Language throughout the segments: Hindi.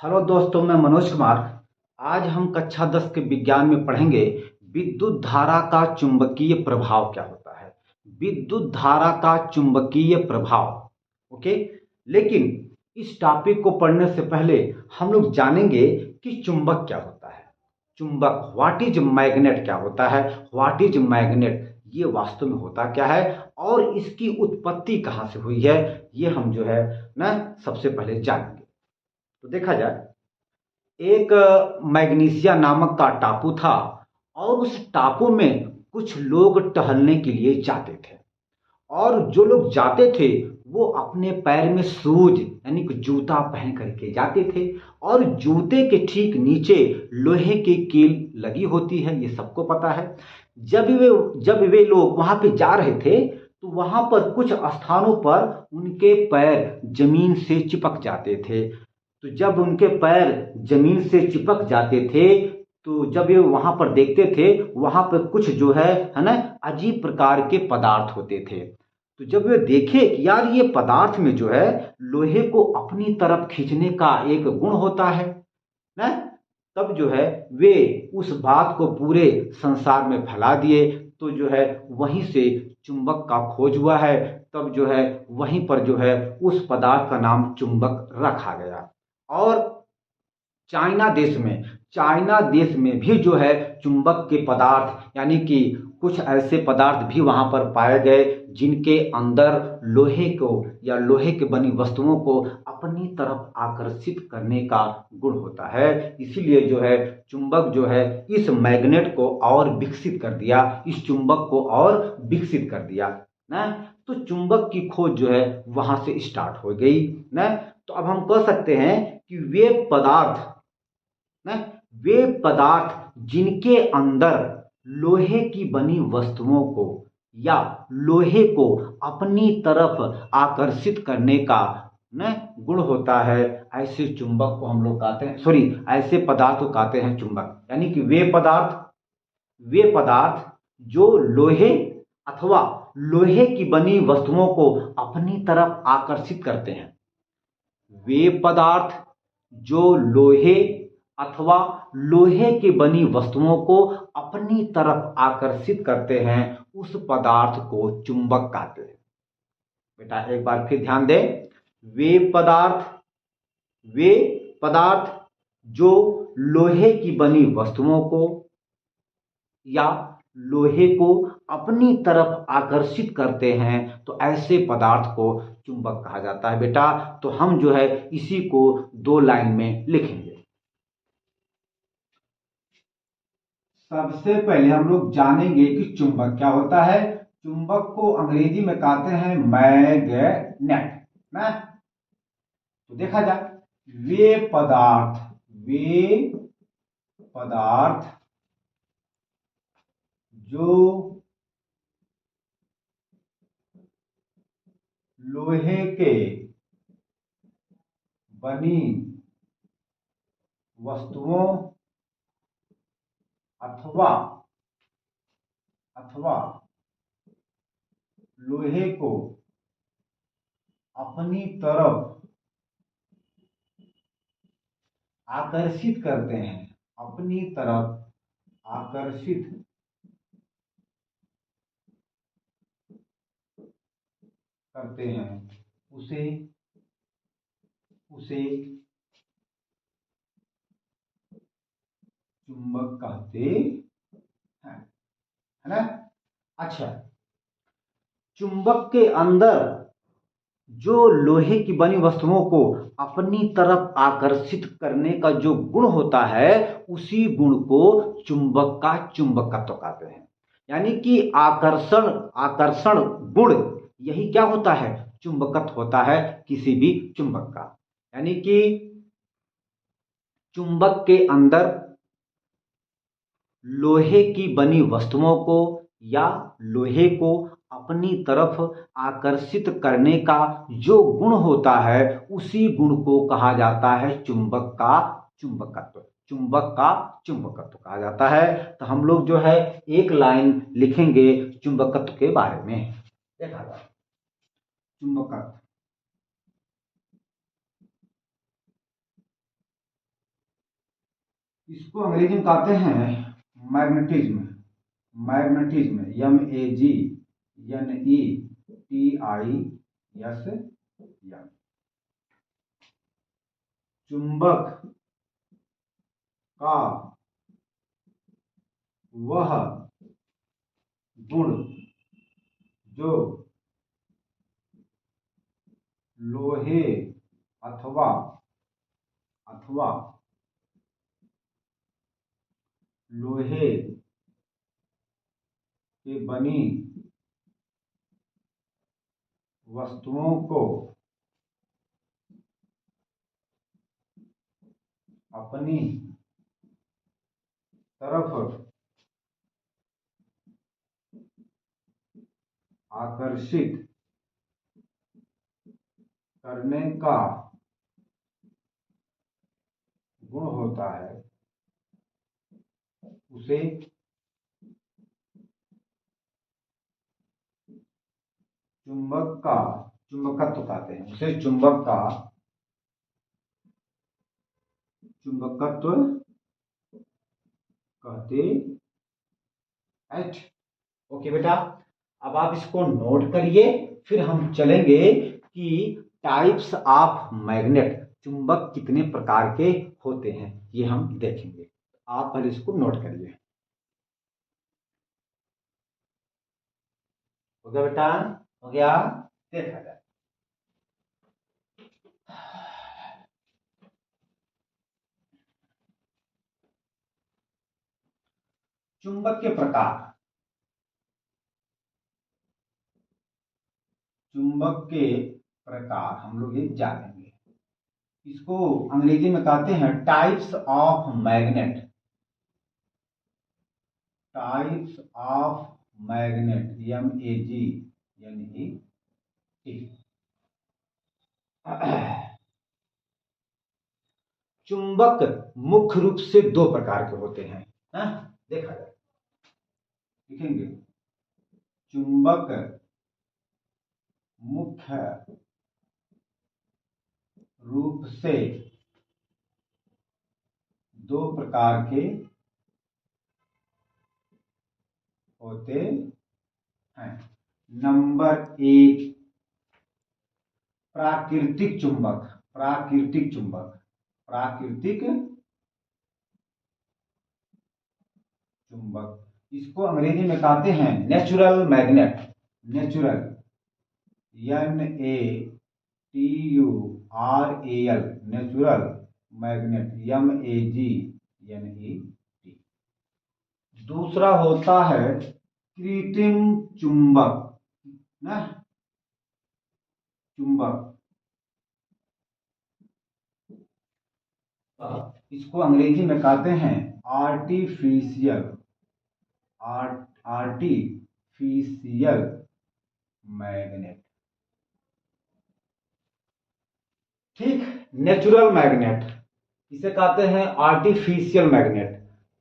हेलो दोस्तों, मैं मनोज कुमार। आज हम कक्षा 10 के विज्ञान में पढ़ेंगे विद्युत धारा का चुंबकीय प्रभाव क्या होता है। विद्युत धारा का चुंबकीय प्रभाव। ओके। लेकिन इस टॉपिक को पढ़ने से पहले हम लोग जानेंगे कि चुंबक क्या होता है। चुंबक, व्हाट इज मैग्नेट क्या होता है, व्हाट इज मैग्नेट, ये वास्तव में होता क्या है और इसकी उत्पत्ति कहाँ से हुई है, ये हम जो है ना सबसे पहले जानेंगे। तो देखा जाए, एक मैग्नीसिया नामक का टापू था और उस टापू में कुछ लोग टहलने के लिए जाते थे। और जो लोग जाते थे वो अपने पैर में शूज यानी कि जूता पहन करके जाते थे। और जूते के ठीक नीचे लोहे की कील लगी होती है, ये सबको पता है। जब वे लोग वहां पे जा रहे थे तो वहां पर कुछ स्थानों पर उनके पैर जमीन से चिपक जाते थे। तो जब उनके पैर जमीन से चिपक जाते थे तो जब ये वहां पर देखते थे, वहां पर कुछ जो है ना, अजीब प्रकार के पदार्थ होते थे। तो जब वे देखे कि यार ये पदार्थ में जो है लोहे को अपनी तरफ खींचने का एक गुण होता है ना, तब जो है वे उस बात को पूरे संसार में फैला दिए। तो जो है वहीं से चुंबक का खोज हुआ है। तब जो है वहीं पर जो है उस पदार्थ का नाम चुंबक रखा गया। और चाइना देश में चाइना देश में भी जो है चुंबक के पदार्थ यानी कि कुछ ऐसे पदार्थ भी वहां पर पाए गए जिनके अंदर लोहे को या लोहे के बनी वस्तुओं को अपनी तरफ आकर्षित करने का गुण होता है। इसीलिए जो है चुंबक जो है इस मैग्नेट को और विकसित कर दिया, इस चुंबक को और विकसित कर दिया ना। तो चुंबक की खोज जो है वहां से स्टार्ट हो गई ना। तो अब हम कह सकते हैं कि ना वे पदार्थ जिनके अंदर लोहे की बनी वस्तुओं को या लोहे को अपनी तरफ आकर्षित करने का न गुण होता है, ऐसे चुंबक को हम लोग कहते हैं, सॉरी, ऐसे पदार्थ को कहते हैं चुंबक। यानी कि वे पदार्थ जो लोहे अथवा लोहे की बनी वस्तुओं को अपनी तरफ आकर्षित करते हैं। वे पदार्थ जो लोहे अथवा लोहे की बनी वस्तुओं को अपनी तरफ आकर्षित करते हैं, उस पदार्थ को चुंबक कहते हैं। बेटा एक बार फिर ध्यान दें। वे पदार्थ वे पदार्थ जो लोहे की बनी वस्तुओं को या लोहे को अपनी तरफ आकर्षित करते हैं, तो ऐसे पदार्थ को चुंबक कहा जाता है बेटा। तो हम जो है इसी को दो लाइन में लिखेंगे। सबसे पहले हम लोग जानेंगे कि चुंबक क्या होता है। चुंबक को अंग्रेजी में कहते हैं मैग्नेट ना। तो देखा जाए, वे पदार्थ जो लोहे के बनी वस्तुओं अथवा लोहे को अपनी तरफ आकर्षित करते हैं, अपनी तरफ आकर्षित करते हैं, उसे उसे चुंबक कहते हैं, है ना। अच्छा, चुंबक के अंदर जो लोहे की बनी वस्तुओं को अपनी तरफ आकर्षित करने का जो गुण होता है, उसी गुण को चुंबक का चुंबकत्व कहते हैं। यानी कि आकर्षण आकर्षण गुण, यही क्या होता है, चुंबकत्व होता है किसी भी चुंबक का। यानी कि चुंबक के अंदर लोहे की बनी वस्तुओं को या लोहे को अपनी तरफ आकर्षित करने का जो गुण होता है, उसी गुण को कहा जाता है चुंबक का चुंबकत्व। चुंबक का चुंबकत्व कहा जाता है। तो हम लोग जो है एक लाइन लिखेंगे चुंबकत्व के बारे में। देखा जाए, चुंबकत्व इसको अंग्रेजी में कहते हैं मैग्नेटिज्म। Magnetism, MEGNETISM। चुंबक का वह गुण जो लोहे अथवा अथवा लोहे के बनी वस्तुओं को अपनी तरफ आकर्षित करने का गुण होता है, उसे चुंबकत्व कहते हैं। उसे चुंबकत्व कहते हैं। ओके बेटा, अब आप इसको नोट करिए, फिर हम चलेंगे कि टाइप्स ऑफ मैग्नेट, चुंबक कितने प्रकार के होते हैं, ये हम देखेंगे। आप पहले इसको नोट करिए। हो गया बेटा? हो गया? देखा जाए। चुंबक के प्रकार, हम लोग ये जानेंगे। इसको अंग्रेजी में कहते हैं types of magnet. Types of magnet, MEGNET। चुंबक मुख्य रूप से दो प्रकार के होते हैं, देखा जाए। लिखेंगे, चुंबक मुख्य रूप से दो प्रकार के होते हैं। नंबर 1, प्राकृतिक चुंबक। प्राकृतिक चुंबक इसको अंग्रेजी में कहते हैं natural magnet. Natural, NATURAL, natural magnet, MEGNET। दूसरा होता है कृत्रिम चुंबक, ना चुंबक। इसको अंग्रेजी में कहते हैं आर्टिफिशियल मैग्नेट। ठीक, नेचुरल मैग्नेट इसे कहते हैं आर्टिफिशियल मैग्नेट।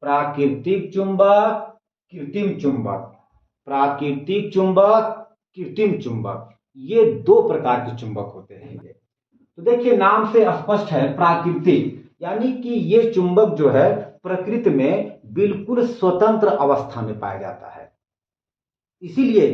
प्राकृतिक चुंबक, कृत्रिम चुंबक। प्राकृतिक चुंबक, कृत्रिम चुंबक, ये दो प्रकार के चुंबक होते हैं। तो देखिए, नाम से स्पष्ट है, प्राकृतिक यानी कि ये चुंबक जो है प्रकृति में बिल्कुल स्वतंत्र अवस्था में पाया जाता है। इसीलिए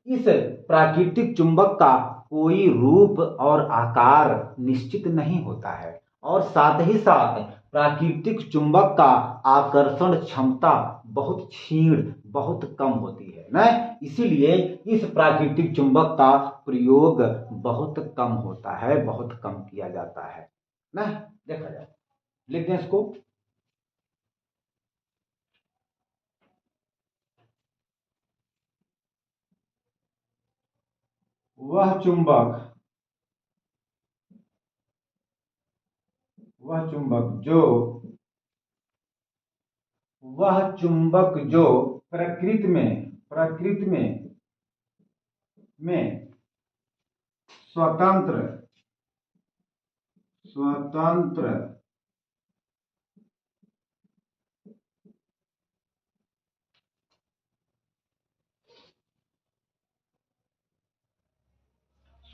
इस प्राकृतिक चुंबक का कोई रूप और आकार निश्चित नहीं होता है, और साथ ही साथ प्राकृतिक चुंबक का आकर्षण क्षमता बहुत क्षीण, बहुत कम होती है ना। इसीलिए इस प्राकृतिक चुंबक का प्रयोग बहुत कम होता है, बहुत कम किया जाता है ना। देखा जाए, लिख दें इसको। वह चुंबक जो प्रकृति में स्वतंत्र स्वतंत्र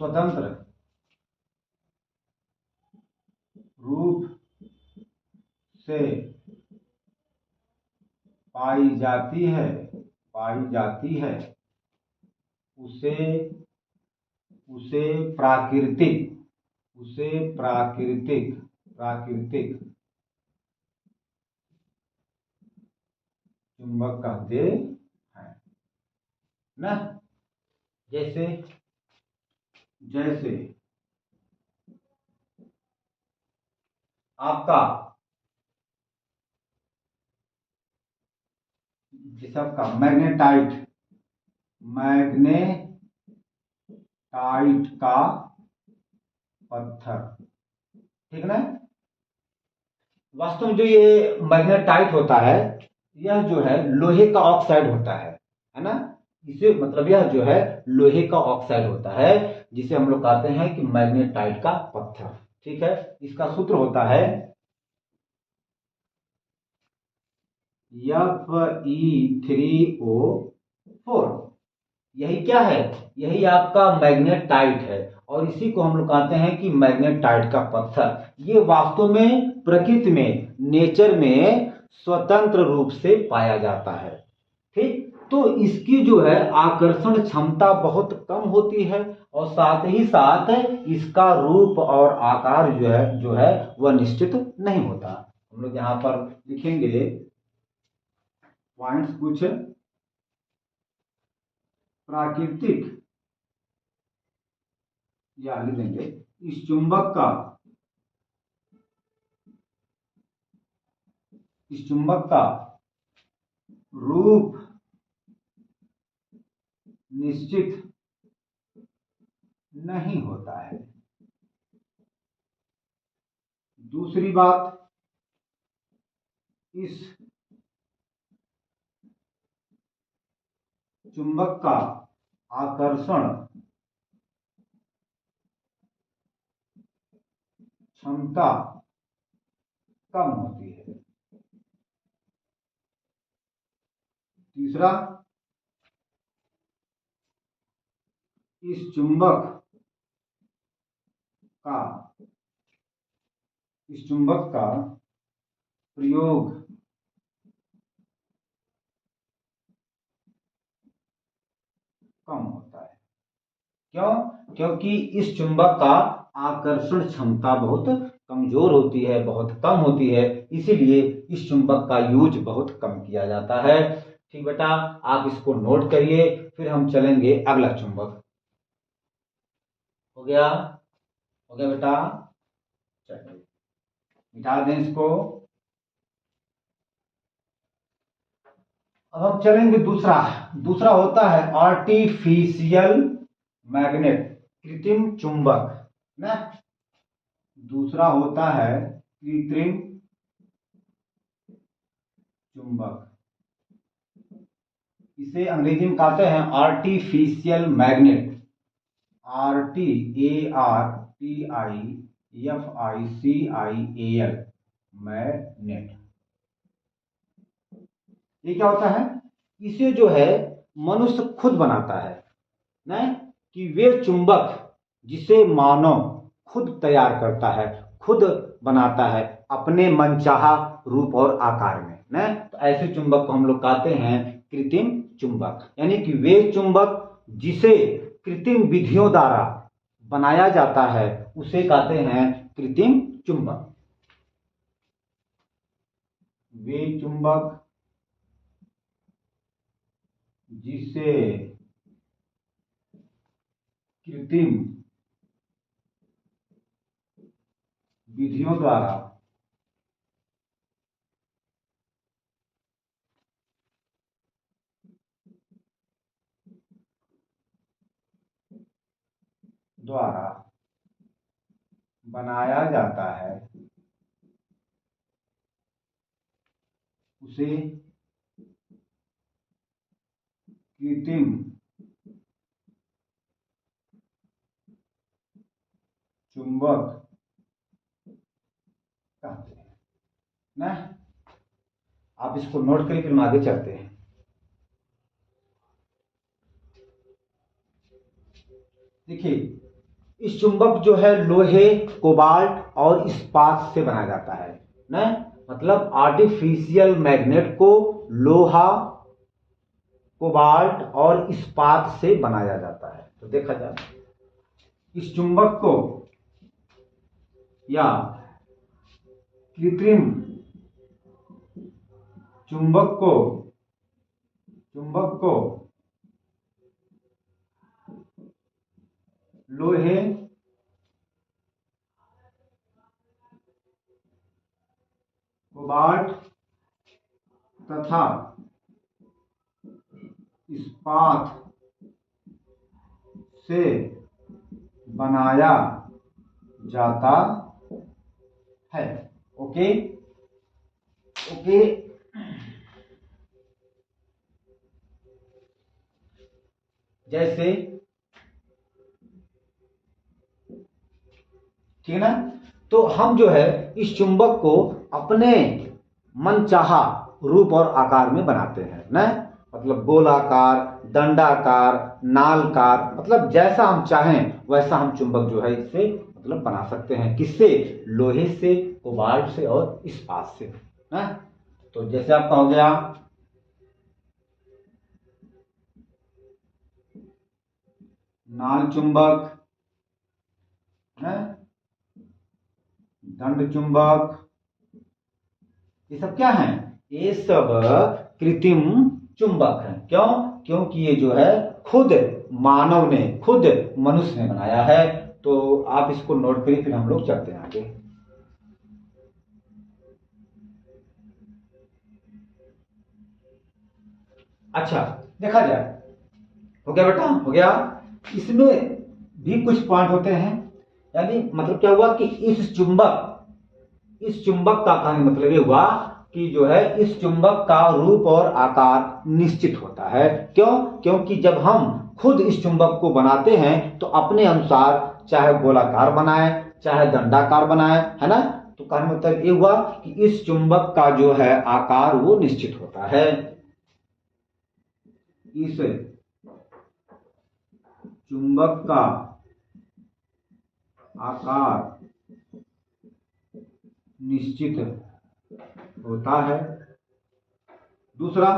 स्वतंत्र रूप से पाई जाती है उसे उसे प्राकृतिक चुंबक कहते हैं ना। जैसे आपका मैग्नेटाइट का पत्थर, ठीक ना। वास्तव में जो ये मैग्नेटाइट होता है, यह जो है लोहे का ऑक्साइड होता है ना। इसे मतलब यह जो है लोहे का ऑक्साइड होता है, जिसे हम लोग कहते हैं कि मैग्नेटाइट का पत्थर, ठीक है। इसका सूत्र होता है Fe3O4। यही क्या है, यही आपका मैग्नेटाइट है, और इसी को हम लोग कहते हैं कि मैग्नेटाइट का पत्थर। ये वास्तव में प्रकृति में, नेचर में स्वतंत्र रूप से पाया जाता है, ठीक। तो इसकी जो है आकर्षण क्षमता बहुत कम होती है, और साथ ही साथ इसका रूप और आकार जो है वह निश्चित नहीं होता। हम लोग यहाँ पर लिखेंगे पॉइंट्स कुछ। प्राकृतिक या लिख देंगे इस चुंबक का रूप निश्चित नहीं होता है। दूसरी बात, इस चुंबक का आकर्षण क्षमता कम होती है। तीसरा, इस चुंबक का प्रयोग कम होता है। क्यों? क्योंकि इस चुंबक का आकर्षण क्षमता बहुत कमजोर होती है, बहुत कम होती है, इसीलिए इस चुंबक का यूज बहुत कम किया जाता है। ठीक बेटा, आप इसको नोट करिए, फिर हम चलेंगे अगला चुंबक। हो गया बेटा, चलिए मिटा दें इसको। अब हम चलेंगे दूसरा होता है आर्टिफिशियल मैग्नेट, कृत्रिम चुंबक ना। दूसरा होता है कृत्रिम चुंबक, इसे अंग्रेजी में कहते हैं आर्टिफिशियल मैग्नेट, ARTIFICIAL मैग्नेट। ये क्या होता है, इसे जो है मनुष्य खुद बनाता है ना, कि वे चुंबक जिसे मानव खुद तैयार करता है, खुद बनाता है अपने मनचाहा रूप और आकार में ना। तो ऐसे चुंबक को हम लोग कहते हैं कृत्रिम चुंबक, यानी कि वे चुंबक जिसे कृत्रिम विधियों द्वारा बनाया जाता है उसे कहते हैं कृत्रिम चुंबक। वे चुंबक जिसे कृत्रिम विधियों द्वारा बनाया जाता है उसे कृत्रिम चुंबक कहते हैं ना। आप इसको नोट करिए, फिर हम आगे चलते हैं। देखिए, इस चुंबक जो है लोहे, कोबाल्ट और इस्पात से बनाया जाता है। न, मतलब आर्टिफिशियल मैग्नेट को लोहा, कोबाल्ट और इस्पात से बनाया जाता है। तो देखा जाए इस चुंबक को या कृत्रिम चुंबक को लोहे, कोबाल्ट तथा इस्पात से बनाया जाता है। Okay okay. जैसे ठीक है ना, तो हम जो है इस चुंबक को अपने मनचाहा रूप और आकार में बनाते हैं ना, मतलब गोलाकार, दंडाकार, नालकार, मतलब जैसा हम चाहें वैसा हम चुंबक जो है इससे मतलब बना सकते हैं। किससे? लोहे से, कोबाल्ट से और इस्पात से ना। तो जैसे आपका हो गया नाल चुंबक, दंड चुंबक, ये सब क्या है? ये सब कृत्रिम चुंबक है। क्यों? क्योंकि ये जो है खुद मानव ने, खुद मनुष्य ने बनाया है। तो आप इसको नोट करिए, फिर हम लोग चलते हैं आगे। अच्छा, देखा जाए, हो गया बेटा, हो गया। इसमें भी कुछ पॉइंट होते हैं, यानी मतलब क्या हुआ कि इस चुंबक का कहने मतलब ये हुआ कि जो है इस चुंबक का रूप और आकार निश्चित होता है। क्यों? क्योंकि जब हम खुद इस चुंबक को बनाते हैं तो अपने अनुसार चाहे गोलाकार बनाए, चाहे दंडाकार बनाए, है ना। तो कहने मतलब ये हुआ कि इस चुंबक का जो है आकार वो निश्चित होता है। इस चुंबक का आकार निश्चित होता है। दूसरा,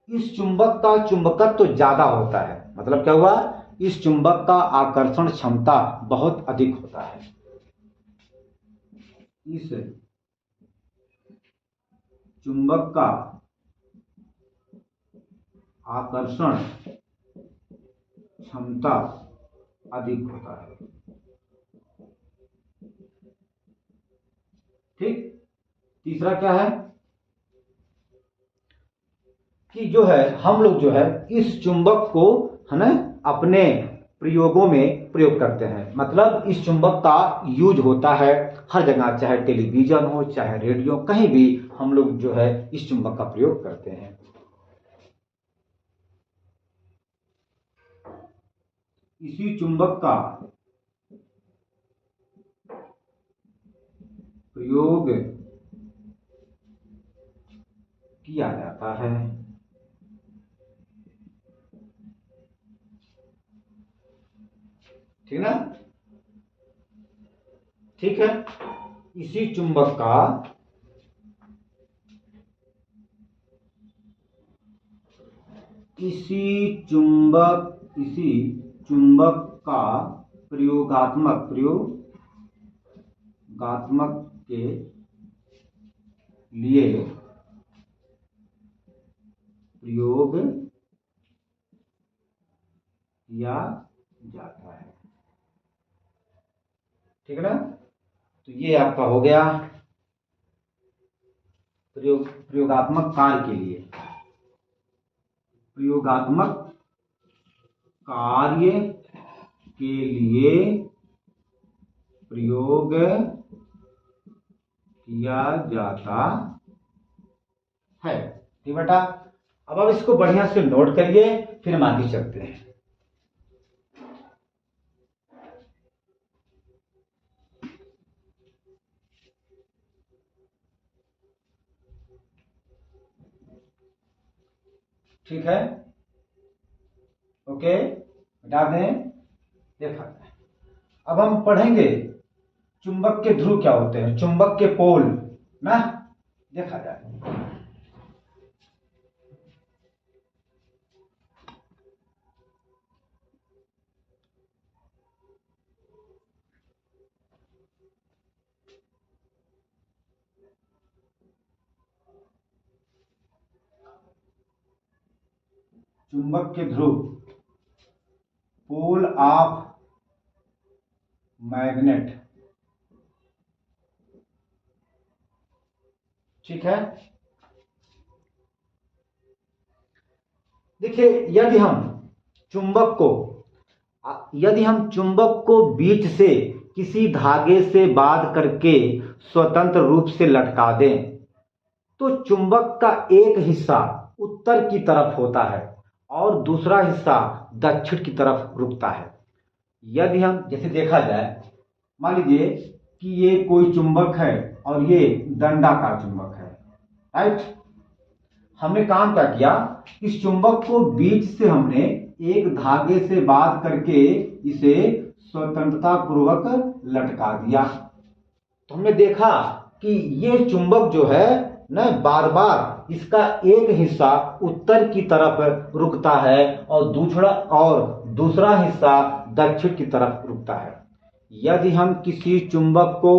इस चुंबक का चुंबकत्व तो ज्यादा होता है, मतलब क्या हुआ, इस चुंबक का आकर्षण क्षमता बहुत अधिक होता है। इस चुंबक का आकर्षण क्षमता अधिक होता है। ठीक। तीसरा क्या है कि जो है हम लोग जो है इस चुंबक को, है ना, अपने प्रयोगों में प्रयोग करते हैं। मतलब इस चुंबक का यूज होता है हर जगह, चाहे टेलीविजन हो, चाहे रेडियो, कहीं भी हम लोग जो है इस चुंबक का प्रयोग करते हैं। इसी चुंबक का प्रयोग किया जाता है। ठीक ना? ठीक है। इसी चुंबक का इसी चुंबक का प्रयोगात्मक के लिए प्रयोग किया जाता है। ठीक है ना? तो ये आपका हो गया प्रयोगात्मक कार्य के लिए, प्रयोगात्मक कार्य के लिए प्रयोग किया जाता है। ठीक बेटा, अब आप इसको बढ़िया से नोट करिए, फिर हम आगे चलते हैं। ठीक है, ओके, बता दें। देखा, अब हम पढ़ेंगे चुंबक के ध्रुव क्या होते हैं, चुंबक के पोल, ना, देखा जाए। चुंबक के ध्रुव, पोल ऑफ मैग्नेट, ठीक है। देखिए, यदि हम चुंबक को बीच से किसी धागे से बांध करके स्वतंत्र रूप से लटका दें, तो चुंबक का एक हिस्सा उत्तर की तरफ होता है और दूसरा हिस्सा दक्षिण की तरफ रुकता है। यदि हम जैसे देखा जाए, मान लीजिए कि ये कोई चुंबक है और ये दंडाकार चुंबक है, राइट। हमने काम क्या किया, इस चुंबक को बीच से हमने एक धागे से बांध करके इसे स्वतंत्रता पूर्वक लटका दिया। तो हमने देखा कि ये चुंबक जो है न, बार बार इसका एक हिस्सा उत्तर की तरफ रुकता है और दूसरा हिस्सा दक्षिण की तरफ रुकता है। यदि हम किसी चुंबक को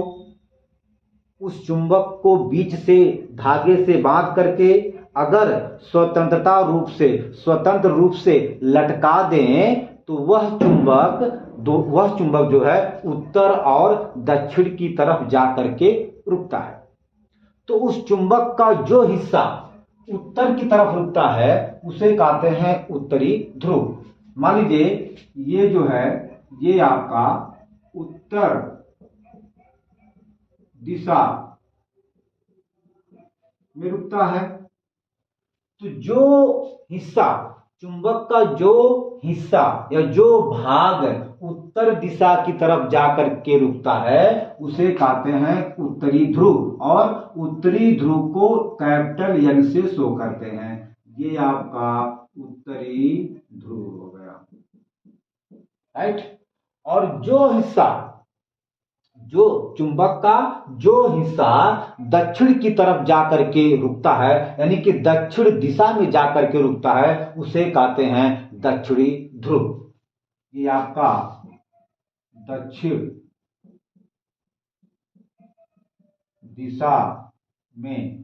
उस चुंबक को बीच से धागे से बांध करके अगर स्वतंत्र रूप से लटका दें, तो वह चुंबक जो है उत्तर और दक्षिण की तरफ जा करके रुकता है। तो उस चुंबक का जो हिस्सा उत्तर की तरफ रुकता है उसे कहते हैं उत्तरी ध्रुव। मान लीजिए ये जो है, ये आपका उत्तर दिशा में रुकता है। तो जो हिस्सा, चुंबक का जो हिस्सा या जो भाग उत्तर दिशा की तरफ जाकर के रुकता है उसे कहते हैं उत्तरी ध्रुव, और उत्तरी ध्रुव को कैपिटल एन से शो करते हैं। ये आपका उत्तरी ध्रुव हो गया, राइट। और जो चुंबक का जो हिस्सा दक्षिण की तरफ जाकर के रुकता है, यानी कि दक्षिण दिशा में जाकर के रुकता है, उसे कहते हैं दक्षिणी ध्रुव। ये आपका दक्षिण दिशा में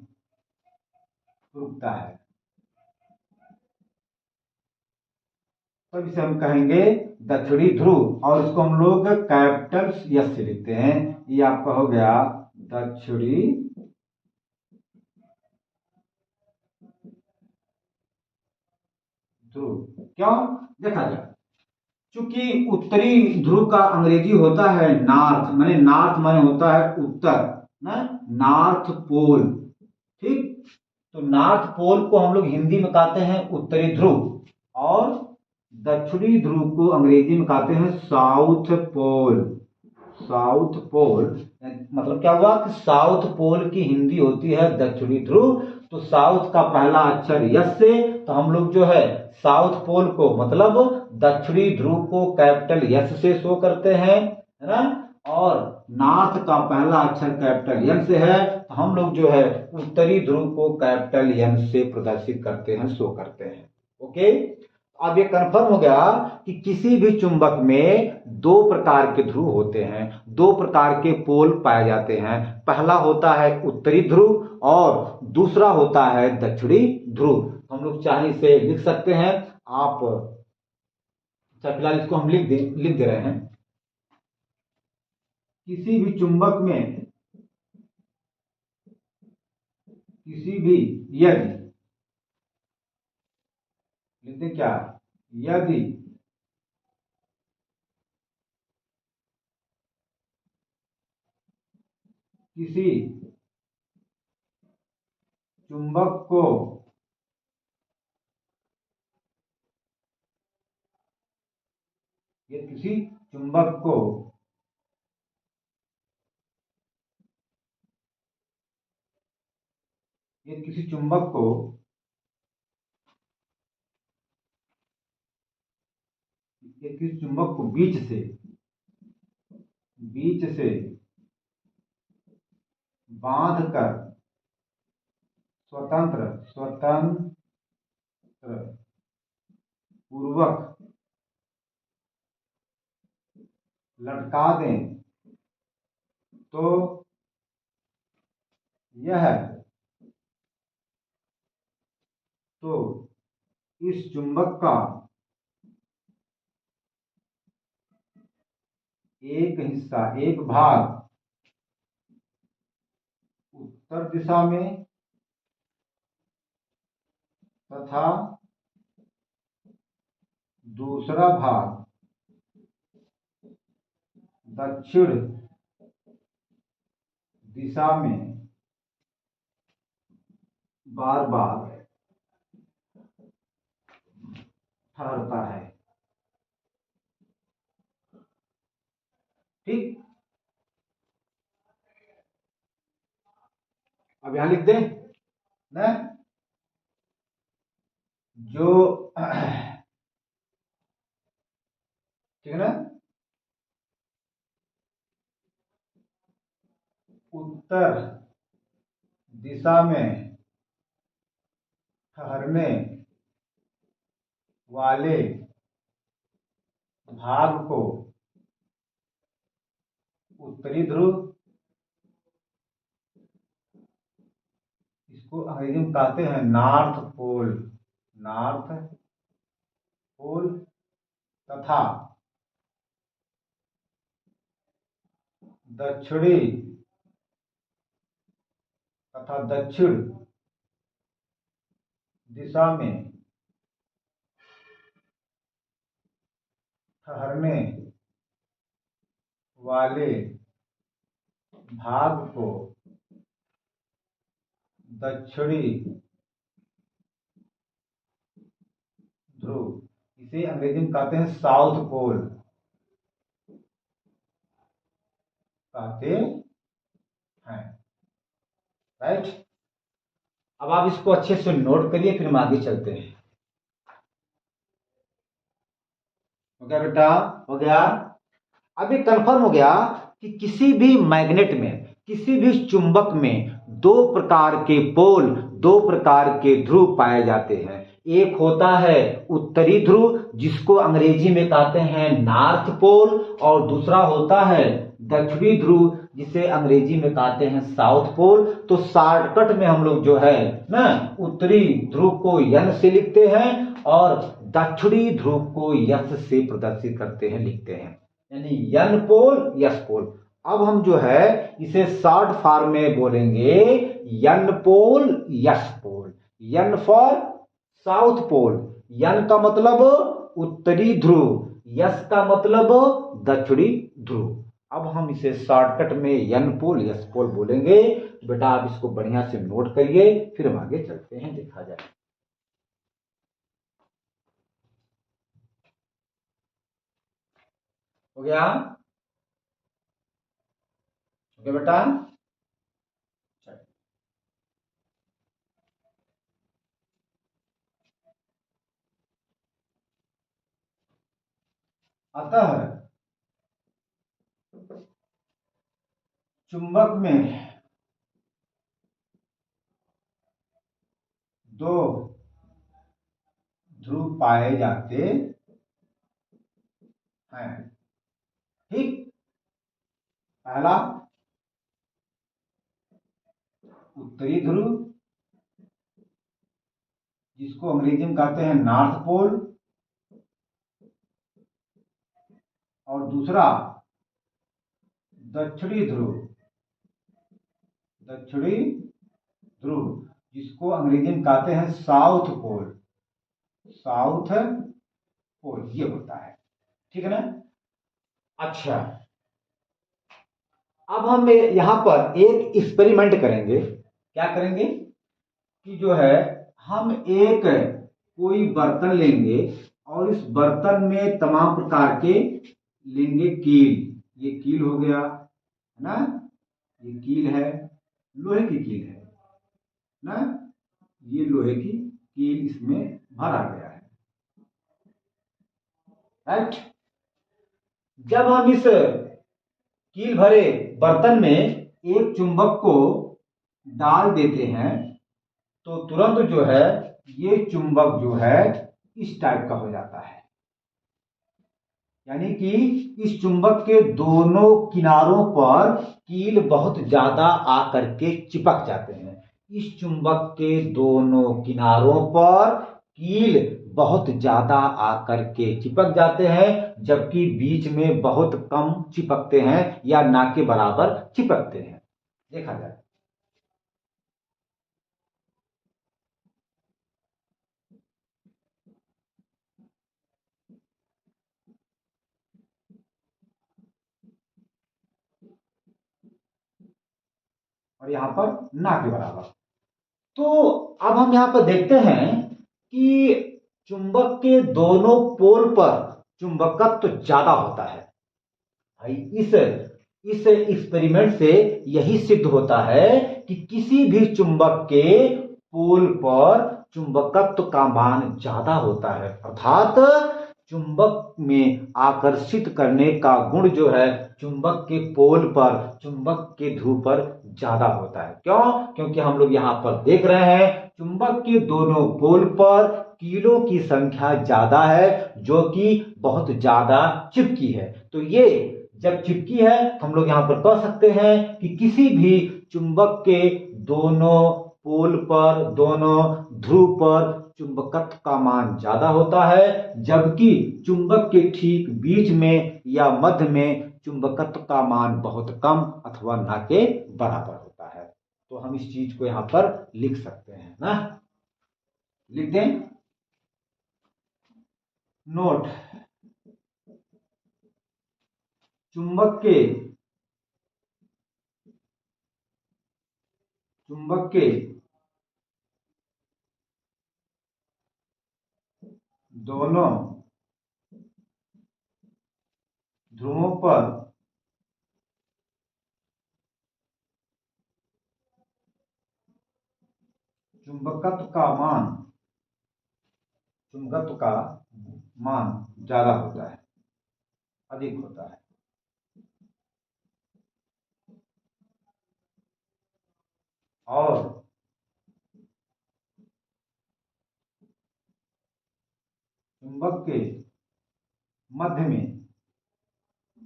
रुकता है, तो इसे हम कहेंगे दक्षिणी ध्रुव, और इसको हम लोग कैपिटल एस से लिखते हैं। ये आपका हो गया दक्षिणी ध्रुव। क्यों, देखा जाए, चूंकि उत्तरी ध्रुव का अंग्रेजी होता है नॉर्थ माने होता है उत्तर ना, नॉर्थ पोल, ठीक। तो नॉर्थ पोल को हम लोग हिंदी में कहते हैं उत्तरी ध्रुव, और दक्षिणी ध्रुव को अंग्रेजी में कहते हैं साउथ पोल। साउथ पोल मतलब क्या हुआ कि साउथ पोल की हिंदी होती है दक्षिणी ध्रुव। तो साउथ का पहला अक्षर यस से, तो हम लोग जो है साउथ पोल को मतलब दक्षिणी ध्रुव को कैपिटल यस से शो करते हैं, है ना। और नॉर्थ का पहला अक्षर कैपिटल एन से है, तो हम लोग जो है उत्तरी ध्रुव को कैपिटल एन से प्रदर्शित करते हैं, शो करते हैं। ओके, अब ये कंफर्म हो गया कि किसी भी चुंबक में दो प्रकार के ध्रुव होते हैं, दो प्रकार के पोल पाए जाते हैं। पहला होता है उत्तरी ध्रुव और दूसरा होता है दक्षिणी ध्रुव। हम लोग चाहे इसे लिख सकते हैं, आप फिलहाल इसको हम लिख दे रहे हैं। किसी भी चुंबक में किसी भी यदि, लिखते क्या, यदि किसी चुंबक को ये किसी चुंबक को ये किसी चुंबक को ये किसी चुंबक को बीच से बांध कर स्वतंत्र पूर्वक लटका दें तो यह इस चुंबक का एक हिस्सा, एक भाग उत्तर दिशा में तथा दूसरा भाग दक्षिण दिशा में बार बार ठहरता है। ठीक, अब यहां लिख दें ना, जो ठीक है ना, उत्तर दिशा में ठहरने वाले भाग को उत्तरी ध्रुव, इसको अंग्रेजी में कहते हैं नॉर्थ पोल, तथा दक्षिणी तथा दक्षिण दिशा में ठहरने वाले भाग को दक्षिणी ध्रुव, इसे अंग्रेजी में कहते हैं साउथ पोल कहते हैं। राइट, अब आप इसको अच्छे से नोट करिए, फिर हम आगे चलते हैं। हो गया बेटा, हो गया। अभी कंफर्म हो गया कि किसी भी मैग्नेट में, किसी भी चुंबक में दो प्रकार के पोल, दो प्रकार के ध्रुव पाए जाते हैं। एक होता है उत्तरी ध्रुव, जिसको अंग्रेजी में कहते हैं नॉर्थ पोल, और दूसरा होता है दक्षिणी ध्रुव, जिसे अंग्रेजी में कहते हैं साउथ पोल। तो शॉर्टकट में हम लोग जो है ना, उत्तरी ध्रुव को यन से लिखते हैं और दक्षिणी ध्रुव को यस से प्रदर्शित करते हैं, लिखते हैं, यानी यन पोल यस पोल। अब हम जो है इसे शॉर्ट फॉर्म में बोलेंगे N pole S pole. N for south pole, N का मतलब उत्तरी ध्रुव, यस का मतलब दक्षिणी ध्रुव। अब हम इसे शॉर्टकट में यन पोल यस पोल बोलेंगे। बेटा आप इसको बढ़िया से नोट करिए, फिर हम आगे चलते हैं, देखा जाए। हो गया, ओके बेटा। अतः चुंबक में दो ध्रुव पाए जाते हैं। ठीक, पहला उत्तरी ध्रुव, जिसको अंग्रेजी में कहते हैं नॉर्थ पोल, और दूसरा दक्षिणी ध्रुव, जिसको अंग्रेजी में कहते हैं साउथ पोल, ये होता है। ठीक है ना। अच्छा, अब हम यहां पर एक एक्सपेरिमेंट करेंगे। क्या करेंगे कि जो है हम एक कोई बर्तन लेंगे और इस बर्तन में तमाम प्रकार के लेंगे कील। ये कील हो गया है ना, ये कील है, लोहे की कील है ना, ये लोहे की कील इसमें भरा गया है। राइट, जब हम इस कील भरे बर्तन में एक चुंबक को डाल देते हैं तो तुरंत जो है ये चुंबक जो है इस टाइप का हो जाता है, यानी कि इस चुंबक के दोनों किनारों पर कील बहुत ज्यादा आकर के चिपक जाते हैं। इस चुंबक के दोनों किनारों पर कील बहुत ज्यादा आकर के चिपक जाते हैं, जबकि बीच में बहुत कम चिपकते हैं या ना के बराबर चिपकते हैं। देखा जाए और यहाँ पर ना के बराबर। तो अब हम यहाँ पर देखते हैं कि चुंबक के दोनों पोल पर चुंबकत्व तो ज्यादा होता है। भाई इस एक्सपेरिमेंट से यही सिद्ध होता है कि किसी भी चुंबक के पोल पर चुंबकत्व का मान ज्यादा होता है, अर्थात चुंबक में आकर्षित करने का गुण जो है चुंबक के पोल पर, चुंबक के ध्रुव पर ज्यादा होता है। क्यों? क्योंकि हम लोग यहाँ पर देख रहे हैं चुंबक के दोनों पोल पर कीलों की संख्या ज्यादा है जो कि बहुत ज्यादा चिपकी है। तो ये जब चिपकी है हम लोग यहाँ पर कह सकते हैं कि किसी भी चुंबक के दोनों पोल पर, दोनों ध्रुव पर चुंबकत्व का मान ज्यादा होता है, जबकि चुंबक के ठीक बीच में या मध्य में चुंबकत्व का मान बहुत कम अथवा ना के बराबर होता है। तो हम इस चीज को यहाँ पर लिख सकते हैं ना, लिख दें। नोट, चुंबक के दोनों ध्रुवों पर चुंबकत्व का मान ज्यादा होता है, अधिक होता है। और चुंबक के मध्य में,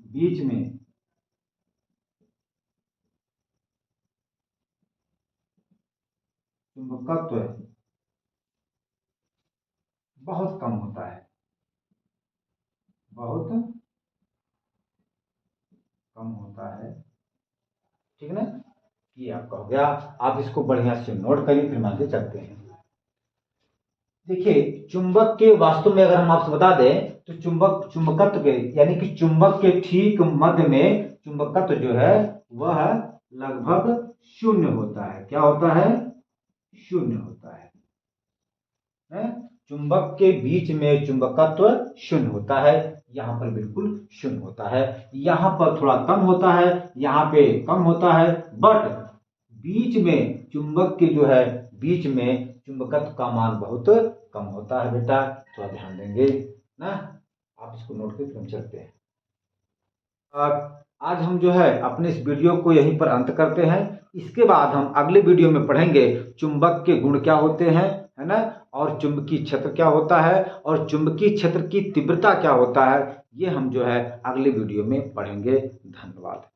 बीच में चुंबकत्व बहुत कम होता है, बहुत कम होता है। ठीक ना, ये आपका हो गया। आप इसको बढ़िया से नोट करिए, फिर आगे चलते हैं। देखिए चुंबक के वास्तव में अगर हम आपसे बता दें तो चुंबकत्व के यानी कि चुंबक के ठीक मध्य में चुंबकत्व जो है वह लगभग शून्य होता है। क्या होता है? शून्य होता है? चुंबक के बीच में चुंबकत्व शून्य होता है, यहाँ पर बिल्कुल शून्य होता है। यहाँ पर थोड़ा कम होता है, यहाँ पे कम होता है, बट बीच में चुंबक के जो है बीच में चुंबकत्व का मान बहुत कम होता है। बेटा थोड़ा ध्यान देंगे ना, आप इसको नोट करके हम चलते हैं। आज हम जो है अपने इस वीडियो को यहीं पर अंत करते हैं। इसके बाद हम अगले वीडियो में पढ़ेंगे चुंबक के गुण क्या होते हैं, है ना, और चुंबकीय क्षेत्र क्या होता है और चुंबकीय क्षेत्र की तीव्रता क्या होता है, ये हम जो है अगले वीडियो में पढ़ेंगे। धन्यवाद।